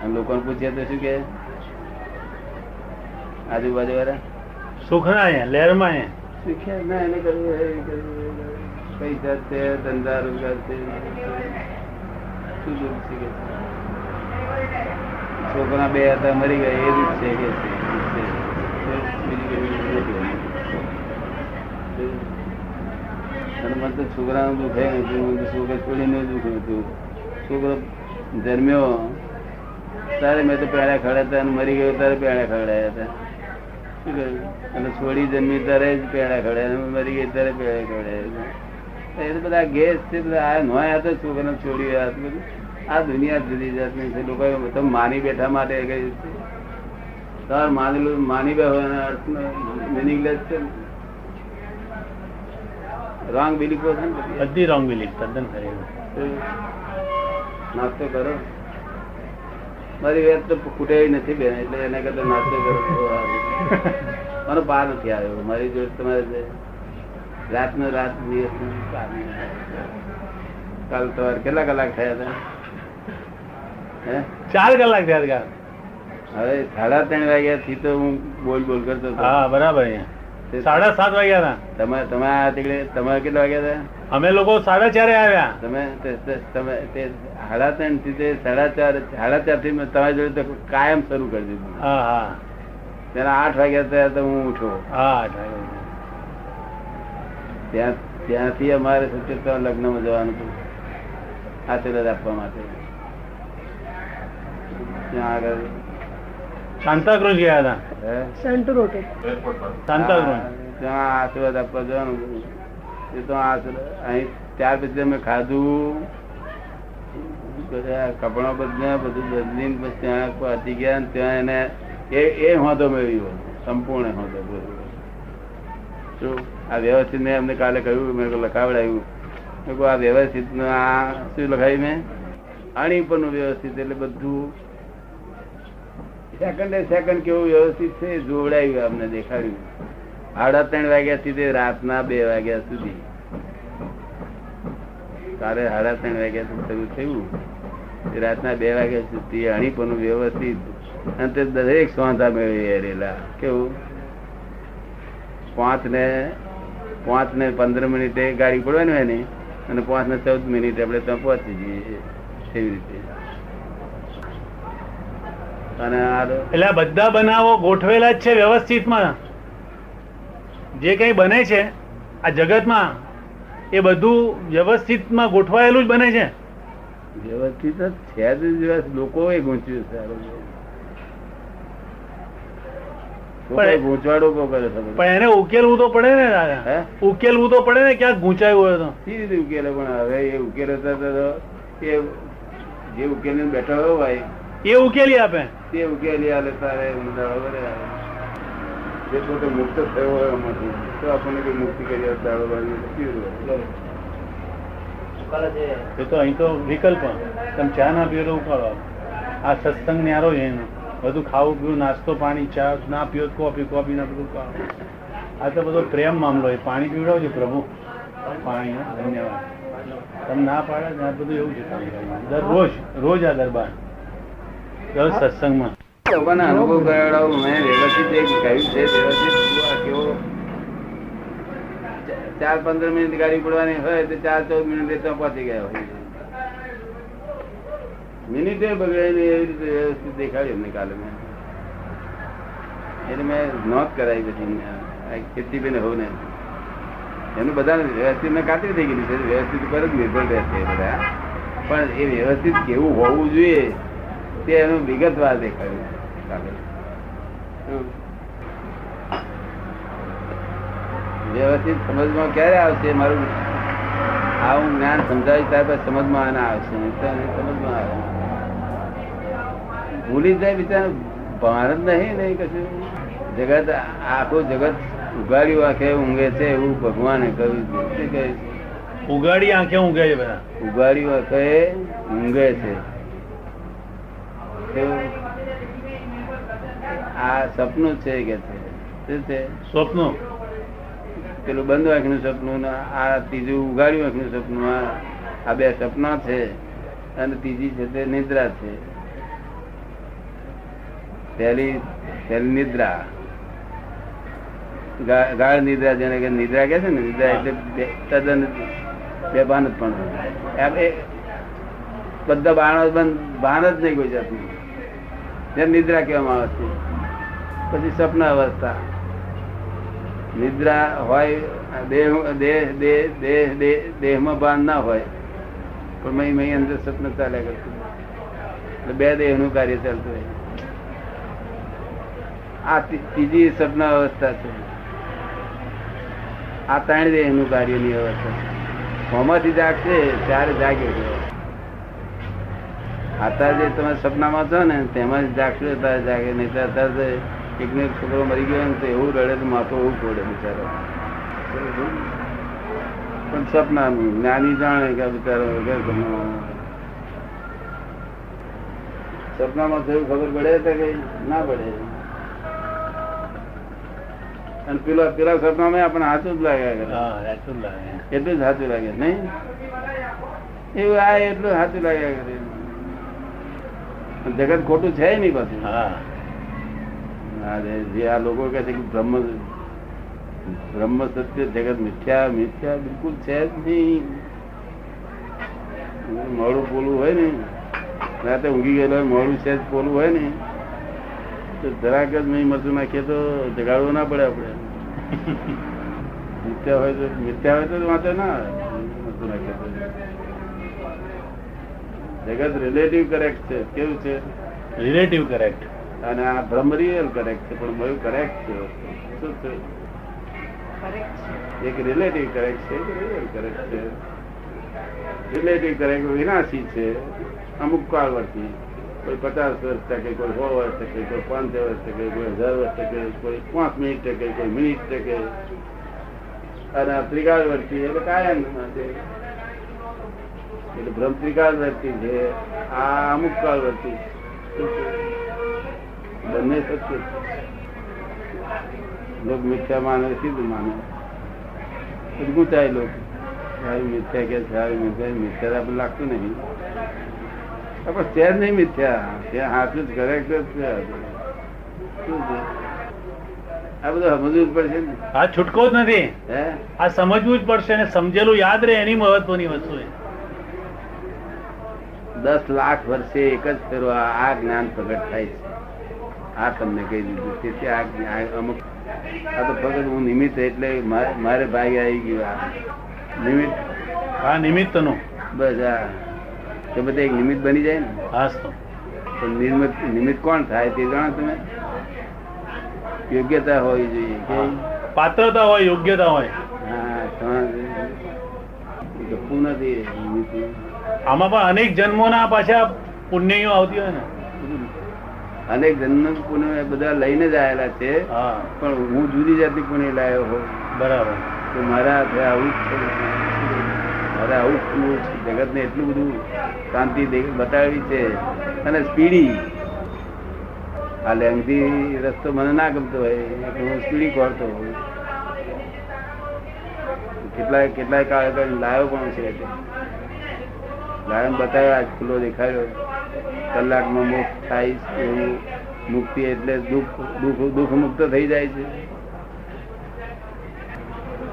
અને લોકોને પૂછ્યા તો શું કે આજુબાજુ વાળા સુખના લહેરમાં સુખ્યા ના એને કરવું પૈસા છે, ધંધા રોજગાર છે, શું દુઃખ છે? છોકરા 2 હતા મરી ગયા એ દુઃખ છે કે મને તો છોકરાનું દુઃખ હતું, છોકરા છોડીને દુઃખ હતું. છોકરો જન્મ્યો તારે મેં તો પેડા ખવડાતા અને મરી ગયો તારે પેડા ખવડાયા હતા. શું કહ્યું? અને છોડી જન્મી તારે જ પેડા ખવડાયા, મરી ગઈ તારે પેડા ખવડાયા. એ તો બધા ગેસ છે. આ નોયા તો છોકરા છોડી રહ્યા બધું. આ દુનિયા જુદી જાતની છે. લોકો તમે માની બેઠા માટે કઈ તાર માનેલું માની બે હોય એના અર્થ મિનિંગલેસ છે. રોંગ બિલીફો છે ને બધી રોંગ બિલીફ તદ્દન ખરી. નાસ્તો કરો. મારી વેત તો ખૂટે નથી બેન, એટલે એના કરતા નાસ્તો કરો. મને પાર નથી આવ્યો મારી જોડે. તમારે રાતનો રાત દિવસ કાલ તમારે કેટલા કલાક થયા હતા? 4 કલાક થયા. હવે 3:30 વાગ્યા થી તો હું બોલ કરતો હતો. હા બરાબર. 7:30 વાગ્યા હતા. તમારે કેટલા વાગ્યા હતા? અમે લોકો 4:30 આવ્યા. તમે 3:30 થી 4:30 થી તમારી જોડે તો કાયમ શરૂ કરી દીધું. હા હા તેના 8 વાગ્યા થયા તો હું ઉઠો. હા 8 વાગ્યા. ત્યાંથી અમારે સચેતન લગ્નમાં જવાનું હતું આશીર્વાદ આપવા માટે. ત્યાં આગળ સાંતાક્રુઝ ગયા હતા. સાંતાક્રુઝ ત્યાં આશીર્વાદ આપવા જવાનું. એ તો અહીં ત્યાર પછી અમે ખાધું, બધા કપડા બદલ્યા, બધું બદલીને પછી ત્યાં પહોંચી ગયા. ત્યાં એને એ હોદો મેળવ્યો, સંપૂર્ણ હોદો મેળવ્યો. શું આ વ્યવસ્થિત મેં અમને કાલે કહ્યું, મેં લખાવડાવ્યું. આ વ્યવસ્થિત આ શું લખાવ્યું મેં? આણી પરનું વ્યવસ્થિત. એટલે બધું સેકન્ડ કેવું વ્યવસ્થિત છે જોવડાવ્યું, અમને દેખાડ્યું. 3:30 વાગ્યા થી રાતના 2 વાગ્યા સુધી. કાલે 3:30 વાગ્યા શરૂ થયું, રાતના 2 વાગ્યા સુધી આણી પરનું વ્યવસ્થિત. અને તે દરેક સ્વાંધા મેળવી રહેલા. કેવું? 5 ને 15 મિનિટે ગાડી પડવાની હોય ને, અને 5 ને 14 મિનિટે આપણે ત્યાં પહોંચી જઈએ. એવી રીતે. અને એટલે બધા બનાવો ગોઠવેલા જ છે વ્યવસ્થિતમાં. જે કઈ બને છે આ જગતમાં એ બધું વ્યવસ્થિતમાં ગોઠવાયેલું જ બને છે. વ્યવસ્થિત જ છે જ. લોકો એ ગૂંચ્યું છે. ગૂંચવાડો કરે છે. પણ એને ઉકેલવું તો પડે ને દાદા. ઉકેલવું તો પડે ને. ક્યાંક ગૂંચાયું હોય તો સી રીતે ઉકેલે? પણ હવે એ ઉકેલ એ જે ઉકેલી બેઠો હોય એ ઉકેલી આપે. તે ઉકેલી આલે તારે જે પોતે મુક્ત થયો હોય એમાંથી તો આપણને કઈ મુક્તિ કરી એ તો અહીં તો વિકલ્પ. તમે ચા ના પીવો તો ઉકાળો. આ સત્સંગ ન્યારો છે એનો. બધું ખાવું પીવું, નાસ્તો પાણી, ચા ના પીવો તો કોફી, કોફી ના પીવું ખાવ. આ તો બધો પ્રેમ મામલો. એ પાણી પીવડાવજો પ્રભુ, પાણી. હા, ધન્યવાદ. તમે ના પાડે ને આ બધું એવું છે કામ. રોજ આ દરબાર, દર સત્સંગમાં લોકોને અનુભવ કરાવડાવું. મેં વ્યવસ્થિત એક કહ્યું છે, વ્યવસ્થિત કેવો 4-15 મિનિટ ગાડી પડવાની હોય તો 4-14 મિનિટ તો પહોંચી ગયા હોય. મિનિટે બગડે ને એવી રીતે વ્યવસ્થિત દેખાડી અમને કાલે મેં. એટલે મેં નોંધ કરાવી બધી કીર્તિબેન હોવ ને એનું બધા વ્યવસ્થિત ને ખાતરી થઈ ગયેલી છે. વ્યવસ્થિત પર જ નિર્ભર રહેશે બધા. પણ એ વ્યવસ્થિત કેવું હોવું જોઈએ તે એનું વિગતવાર દેખાયું કાલે. વ્યવસ્થિત સમજમાં ક્યારે આવશે? મારું આવું જ્ઞાન સમજાવી ત્યાર પછી સમજમાં આવશે. સમજમાં આવે ભૂલી જાય બિચારા. ભાન જ નહીં કશું. જગત આખું જગત ઉગાડ્યું આંખે ઊંઘે છે એવું ભગવાને કહ્યું છે. ઉગાડી આંખે ઊંઘે છે બધા. ઉગાડ્યું આંખે ઊંઘે છે. આ સપનું છે કે શું છે? સ્વપ્નો. પેલું બંધ આંખનું સપનું, આ ત્રીજું ઉગાડ્યું આંખનું સપનું. આ બે સપના છે અને ત્રીજી છે તે નિદ્રા છે. પહેલી નિદ્રા, ગાઢ નિદ્રા, જેને કે નિદ્રા કે છે ને, નિદ્રા એટલે તદ્દન બેભાન જ પણ બધા ભાન જ નહીં કોઈ જાતનું, જેમ નિદ્રા કહેવામાં આવે છે. પછી સપના અવસ્થા. નિદ્રા હોય દેહમાં ભાન ના હોય પણ મય અંદર સપના ચાલ્યા કરતું, એટલે બે દેહનું કાર્ય ચાલતું હોય. આ ત્રીજી સપના અવસ્થા છે. આ 3 દેહનું કાર્યની અવસ્થા. મોમાંથી જાગશે ત્યારે જાગ્યો. અત્યારે જે તમે સપનામાં છો ને તેમાં જાગશો ત્યારે જાગે. નહીં તો અત્યારે એકને એક છોકરો મરી ગયો ને તો એવું રડે તો માથું એવું ફોડે બિચારો. પણ સપનાનું જ્ઞાની જાણે કે બિચારો સપનામાં થયું ખબર પડે તો કઈ ના પડે. અને પેલા સપનામાં આપણને સાચું જ લાગ્યા કરે. એટલું જ સાચું લાગે નહીં એવું. આ એટલું સાચું લાગ્યા કરે. જગત ખોટું છે નહીં પાછું. જે આ લોકો કહે છે કે બ્રહ્મ સત્ય, જગત મિથ્યા બિલકુલ છે જ નહીં. મોડું પોલું હોય ને, રાતે ઊંઘી ગયેલો મોડું છે જ પોલું હોય ને તો જરાક જ નહીં મરચું નાખીએ તો જગાડવું ના પડે આપણે. મિથ્યા હોય તો વાંચો ના મરચું નાખીએ તો. જગત રિલેટિવ કરેક્ટ છે. કેવું છે? Relative correct. અને આ બ્રહ્મ રિયલ કરેક્ટ છે. પણ બધું કરેક્ટ છે. શું છે? એક રિલેટિવ કરેક્ટ છે, એક રિયલ કરેક્ટ છે. રિલેટિવ કરેક્ટ વિનાશી છે અમુક કાળ વર્ષથી. કોઈ 50 વર્ષ ટકે, કોઈ 100 વર્ષ ટકે, કોઈ 500 વર્ષ ટકે, કોઈ 1000 વર્ષ ટકે, કોઈ 5 મિનિટ ટકે, કોઈ મિનિટ ટકે. અને ત્રિકાળ વર્ષથી એટલે કાયમ માટે. એટલે બ્રહ્મ ત્રિકાળ વર્ષથી છે. આ અમુક કાળ વર્ષથી. બંને સત્ય. લોક મિથ્યા માને, સિદ્ધ માને. ગુંચાય લોક મિથ્યા કે મિથ્યા આપણે લાગતું નહીં. પણ છે જ નહીં મિથ્યા. ત્યાં હાથું જ કરેક્ટ જ છે. શું છે આ બધું સમજવું જ પડશે ને. આ છૂટકો જ નથી. આ સમજવું જ પડશે ને સમજેલું યાદ રહે એની મહત્વની વસ્તુ છે. 10 લાખ વર્ષે એક જ ફેરો આ જ્ઞાન પ્રગટ થાય છે. આ તમને કહી દીધું. તેથી આ અમુક આ તો ફક્ત હું નિમિત્ત એટલે મારે ભાઈ આવી ગયું. આ નિમિત્ત, આ નિમિત્ત નું બસ. આ તો બધા એક નિમિત્ત બની જાય ને. હા તો નિમિત્ત કોણ થાય તે જાણો તમે? યોગ્યતા હોવી જોઈએ. પાત્રતા હોય, યોગ્યતા હોય. હા, ગપુ નથી. આમાં પણ અનેક જન્મોના પાછા પુણ્યો આવતી હોય ને. અનેક જન્મ પુણ્ય બધા લઈને જ આવેલા છે. પણ હું જુદી જાતની પુણ્ય લાવ્યો હોઉં. બરાબર. તો મારા હાથે આવું જ છે. મારે આવું જ જગત ને એટલું બધું શાંતિ બતાવી છે. અને સ્પીડી આ લેંગથી રસ્તો મને ના ગમતો હોય હું સ્પીડી ખોરતો હોઉં. કેટલાય કાળ લાયો પણ છે, લાયો બતાવ્યો, આજ ખુલ્લો દેખાયો, કલાકમાં મોક્ષ થાય એવું મુક્તિ એટલે દુઃખ મુક્ત થઈ જાય છે.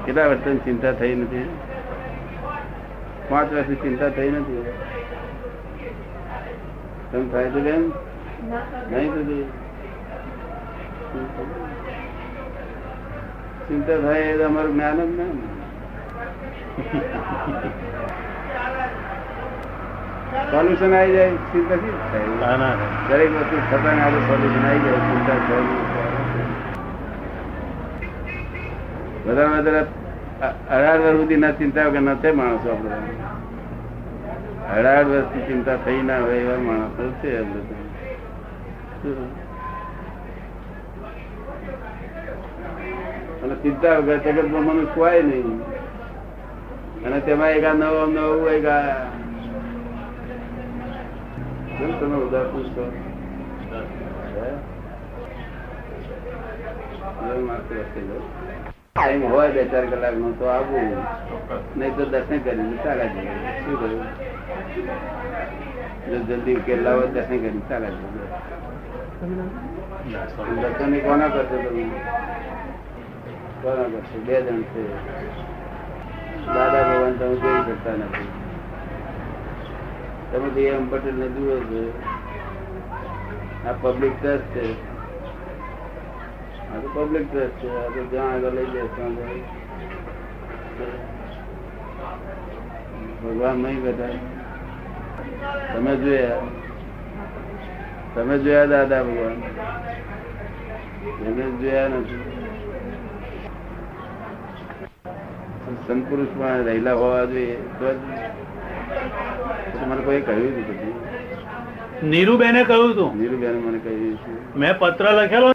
કેટલા વર્ષની ચિંતા થઈ નથી? 5 વર્ષની ચિંતા થઈ નથી. તમે થાય તો બેન નહીં થતી ચિંતા થાય એ અમારું જ્ઞાન જ ના. સોલ્યુશન આવી જાય ચિંતા થી થાય. દરેક વસ્તુ થતા આગળ સોલ્યુશન આવી જાય ચિંતા થાય. વધારે વધારે 18 વર્ષ સુધી ના ચિંતા વગર નથી માણસો. આપડે 18 વર્ષથી ચિંતા થઈ ના હોય એવા માણસો છે. અને ચિંતા વગર જગતમાં મનુષ્ય ખોવાય નહીં. અને તેમાં એક નવું એક તમે ઉદાર પૂછતો ટાઈમ હોય 2-4 કલાક નો તો આવવું, નહીં તો દર્શન કરીને ચાલ્યા જઈએ. શું કહ્યું? જો જલ્દી ઉકેલ લાવો દર્શન કરીને ચાલ્યા જઈએ. દર્શન કોના કરશો તમે? કોના કરશો? 2 જણ છે. દાદા ભગવાન તમે જોઈ શકતા નથી. તમે તો એમ પટેલ ને જુઓ છો. આ પબ્લિક ટ્રસ્ટ છે. આ તો પબ્લિક ટ્રસ્ટ છે. આ તો જ્યાં આગળ લઈ જશે ભગવાન નહીં બધા. તમે જોયા દાદા ભગવાન? એને જોયા નથી. સંતપુરુષ માં રહેલા હોવા જોઈએ તો મને કોઈ કહ્યું હતું. પછી નીરુબેને કહ્યું હતું. નીરુબેને મને કહ્યું છે. મેં પત્ર લખેલો.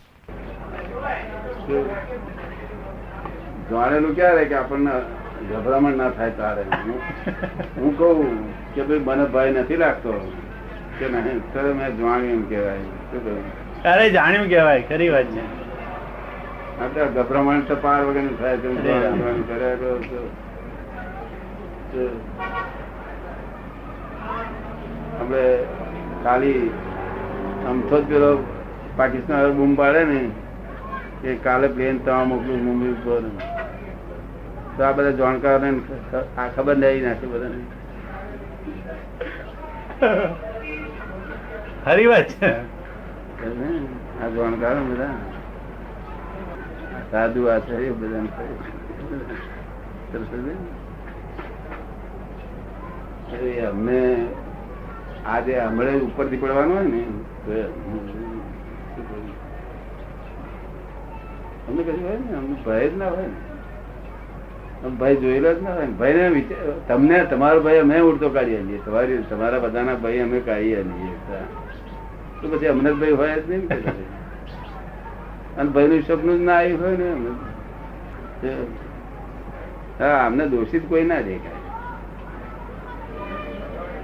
જાણેલું ક્યારે કે આપણને ગભરામણ ના થાય તારે. હું કહું કે ભાઈ મને ભય નથી લાગતો કે નહીં, તો મેં જાણ્યું એમ કેવાય. શું કહ્યું? અરે જાણ્યું કેવાય. ખરી વાત છે. ગભરામણ તો પાર વગર થાય. આપણે ખાલી આમથો જ પેલો પાકિસ્તાન બૂમ પાડે ને કે કાલે પ્લેન તમામ મોકલું મુંબઈ ઉપર, તો આ બધા જાણકારોને આ ખબર નહીં નાખે બધાને. ખરી વાત છે. આ જાણકારો બધા સાધુ આચાર્ય બધા અમને આજે હમણાં ઉપરથી પડવાનું હોય ને અમને કશું હોય ને, અમને ભય જ ના હોય ને. ભય જોયેલો જ ના હોય ને. ભય ને તમને તમારો ભય અમે ઉડતો કાઢી આવીએ. તમારા બધાના ભય અમે કાઢી આવીએ તો પછી અમને જ ભય હોય જ નહીં. અને ભય નું સપનું જ ના આવ્યું હોય ને. હા, અમને દોષિત કોઈ ના દેખાય.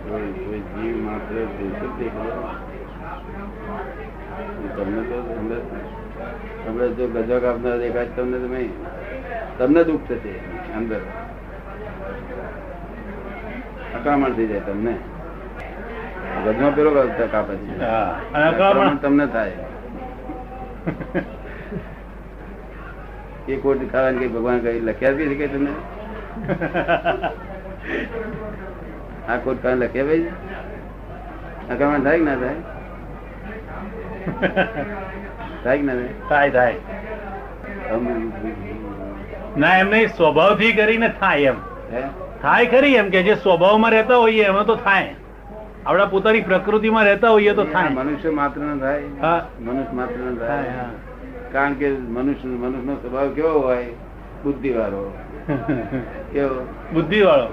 કોઈ જીવ માત્ર દોષિત દેખાય. તમને તો તમને જો ગજવા કાપનાર દેખાય તમને દુઃખ થશે અંદર. અકળામણ થઈ જાય તમને. ગજવા પેલો કાપે છે, તમને થાય. એ કોટ ખાવાની કઈ ભગવાન કઈ લખ્યા બી છે કે તમને? આ કોટ ખાવા લખ્યા ભાઈ અકળામણ થાય કે ના થાય? થાય કે ના થાય? થાય. ના એમ નહીં, સ્વભાવ થી કરીને થાય. એમ થાય ખરી. એમ કે જે સ્વભાવમાં રહેતા હોઈએ એમાં તો થાય. આપડા પોતાની પ્રકૃતિમાં રહેતા હોઈએ તો થાય. મનુષ્ય માત્ર ન થાય. મનુષ્ય માત્ર ન થાય. કારણ કે મનુષ્ય નો સ્વભાવ કેવો હોય? બુદ્ધિ વાળો. કેવો? બુદ્ધિ વાળો.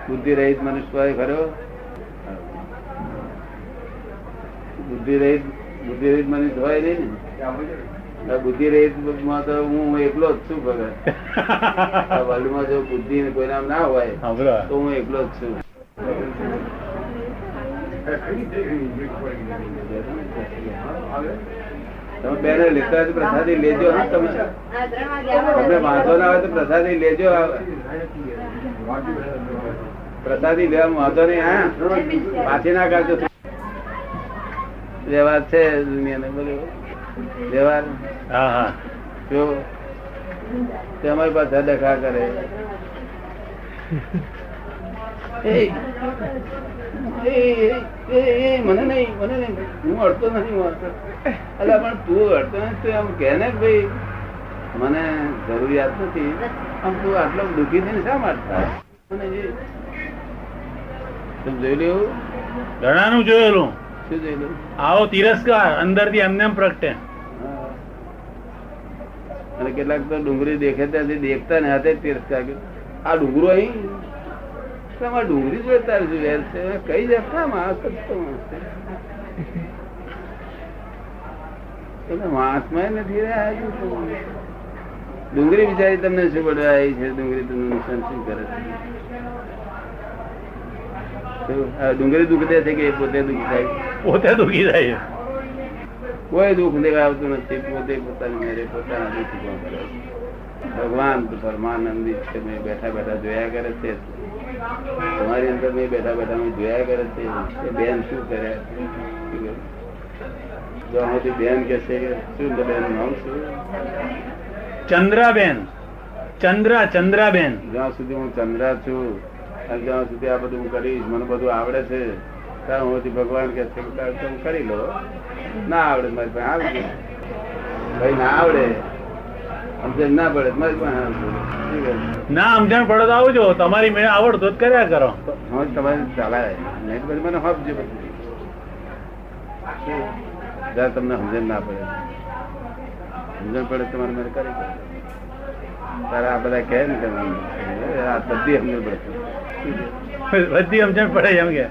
બુદ્ધિ રહિત મનુષ્ય હોય ખરો? બુદ્ધિ રહિત મનુષ્ય હોય નહીં ને. બુદ્ધિ રહિત માં તો હું એકલો જ છું. ભગત વર્લ્ડ માં જો બુદ્ધિ કોઈ નામ ના હોય તો હું એકલો જ છું. તમે બેને લેતા હોય તો પ્રસાદી લેજો. હા, તમે તમને વાંધો ના હોય તો પ્રસાદી લેજો. પ્રસાદી લેવામાં વાંધો નહીં. હા, પાછી ના કાઢજો. વ્યવહાર છે દુનિયાને બધું વ્યવહાર. હા હા જો તમારી પાસે દેખા કરે મને નહીં હું અડતો નથી. અલા પણ તું અડતો નથી આમ કે ને ભાઈ મને જરૂરિયાત નથી. આમ તું આટલો દુઃખી થઈને શા માટે મને તમે જોઈ લેવું? ઘણાનું જોયેલું. શું જોયેલું? આવો તિરસ્કાર અંદરથી એમને એમ પ્રગટે. અને કેટલાક તો ડુંગળી દેખે ત્યાંથી દેખતા ને હાથે તિરસ્કાર કર્યો. આ ડુંગરો અહીં તમારે ડુંગળી જોઈ તારે શું વેર છે? કઈ જતા માણસ વાંચમાં નથી રહ્યા. ડુંગળી બિચારી તમને શું પડવા આવી છે? ડુંગળી તમને નુકસાન શું કરે છે? ડુંગળી દુઃખ દે છે કે પોતે દુઃખ થાય? પોતે દુઃખી થાય. કોઈ દુઃખ દેવા આવતું નથી. પોતે પોતાની મેરે પોતાના દુઃખ કરે. ભગવાન પરમાનંદી છે. મેં બેઠા બેઠા જોયા કરે છે. તમારી અંદર મેં બેઠા બેઠા મેં જોયા કરે છે કે બેન શું કર્યા. જો આમાંથી બેન કે છે કે શું બેન નામ શું? ચંદ્રાબેન. ચંદ્રાબેન. જ્યાં સુધી હું ચંદ્રા છું અને જ્યાં સુધી આ બધું હું કરીશ, મને બધું આવડે છે, ત્યાં હું ભગવાન કે છે કે તમે કરી લો. ના આવડે મારી પાસે આવજો. ભાઈ ના આવડે સમજણ ના પડે મારી પાસે આવજો. ના સમજણ પડે તો આવજો. તમારી મેળે આવડતો જ કર્યા કરો. તમારે ચાલાય નહીં તો મને હપજો. જયારે તમને સમજણ ના પડે, સમજણ પડે તમારે મારે કરી તારે આ બધા કહે ને કે આ બધી સમજણ પડે. બધી સમજણ પડે એમ કે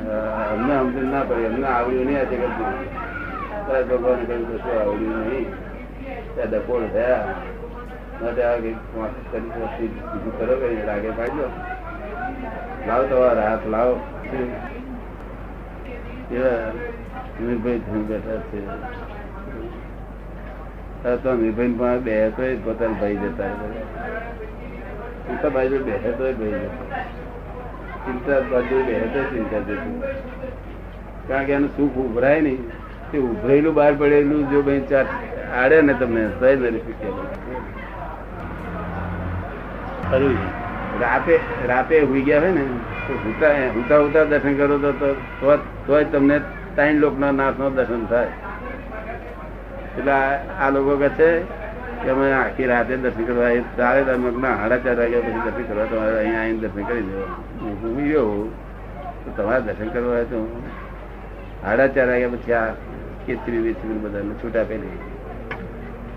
અમને સમજણ ના પડે. અમને આવડ્યું નહીં. આ જગત ભગવાન કહ્યું કે શું આવડ્યું નહીં. ત્યાં ડકોળ થયા માટે કરો કે રાગે પાડ્યો. લાવો તમારા હાથ લાવો. નિર્ભય થઈને બેઠા છે. તો નિર્ભય પણ બે તો પોતાના ભાઈ જતા ભાઈ જો બે તો ભાઈ જતા. ચિંતા બાજુ બે તો ચિંતા જતી. કારણ કે એનું સુખ ઉભરાય નહીં. તે ઉભરેલું બહાર પડેલું જો ભાઈ ચાર આડે ને તમને તો રાતે હુઈ ગયા હોય ને તો હુતા દર્શન કરો તો તમને 3 લોકના નાથનો દર્શન થાય. એટલે આ લોકો કહે છે કે અમે આખી રાતે દર્શન કરવા ચાલે 4:30 વાગ્યા પછી દર્શન કરવા તમારે અહીંયા આવીને દર્શન કરી દેવા. હું ગયો તો તમારે દર્શન કરવા હોય તો 4:30 વાગ્યા પછી આ કેસરી વેચરી બધા છૂટા પેલી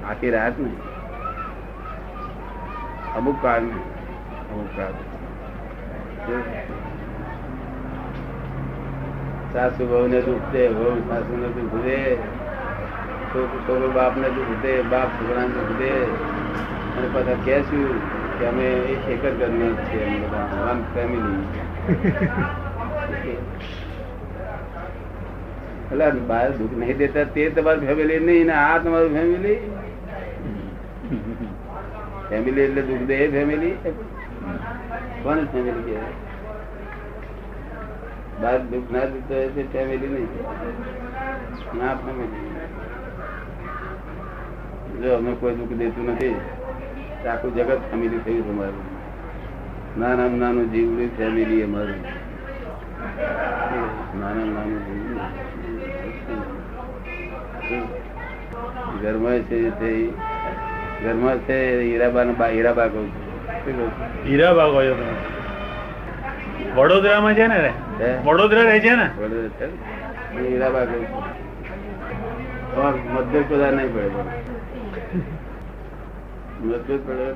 આખી રાત ને અમુક કાળ સાસુ બહુ ને દુઃખ દે, બહુ સાસુ ને દુઃખ દે, છોકરો બાપ ને દુઃખ દે, બાપ છોકરા ને દુઃખ દે. અને પાછા કહેશું કે અમે એક જ ઘરના છીએ, વન ફેમિલી. એટલે બહાર દુઃખ નહીં દેતા તે તમારી ફેમિલી નહીં ને આ તમારું ફેમિલી. ફેમિલી એટલે દુઃખ દે ફેમિલી. કોને ફેમિલી કહેવાય? બહાર દુઃખ ના દેતો હોય તે ફેમિલી નહીં. ના ફેમિલી. જો અમે કોઈ દુઃખ દેતું નથી આખું જગત ફેમિલી થયું તમારું. નાનામાં નાનું જીવડું ફેમિલી અમારું. નાનું ઘરમાં છે હીરાબા કહું છું. હીરાબા કહો છો તમે? વડોદરામાં છે ને? વડોદરા રહે છે ને? વડોદરા છે. હીરાબા કહું છું. મતભેદ બધા નહીં પડે. મતભેદ પડે